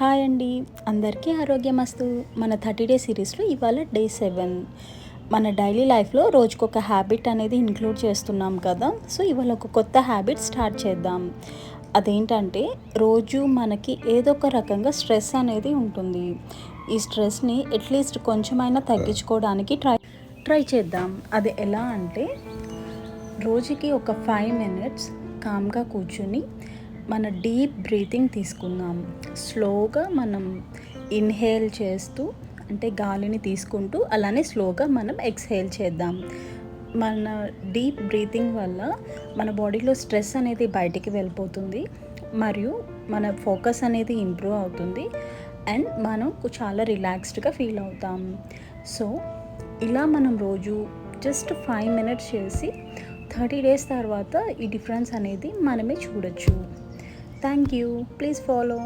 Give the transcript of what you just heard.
Hi అండి, అందరికీ ఆరోగ్యమస్తు. మన 30 డే సిరీస్లో ఇవాళ డే 7. మన డైలీ లైఫ్లో రోజుకొక హ్యాబిట్ అనేది ఇంక్లూడ్ చేస్తున్నాం కదా. సో ఇవాళ ఒక కొత్త హ్యాబిట్ స్టార్ట్ చేద్దాం. అదేంటంటే రోజు మనకి ఏదో ఒక రకంగా స్ట్రెస్ అనేది ఉంటుంది. ఈ స్ట్రెస్ని అట్లీస్ట్ కొంచెమైనా తగ్గించుకోవడానికి ట్రై చేద్దాం. అది ఎలా అంటే రోజుకి ఒక 5 మినిట్స్ కామ్గా కూర్చుని మన డీప్ బ్రీతింగ్ తీసుకుందాం. స్లోగా మనం ఇన్హేల్ చేస్తూ, అంటే గాలిని తీసుకుంటూ అలానే స్లోగా మనం ఎక్స్హేల్ చేద్దాం. మన డీప్ బ్రీతింగ్ వల్ల మన బాడీలో స్ట్రెస్ అనేది బయటికి వెళ్ళిపోతుంది మరియు మన ఫోకస్ అనేది ఇంప్రూవ్ అవుతుంది అండ్ మనం చాలా రిలాక్స్డ్గా ఫీల్ అవుతాం. సో ఇలా మనం రోజు జస్ట్ 5 మినిట్స్ చేసి 30 డేస్ తర్వాత ఈ డిఫరెన్స్ అనేది మనమే చూడొచ్చు. Thank you. Please follow.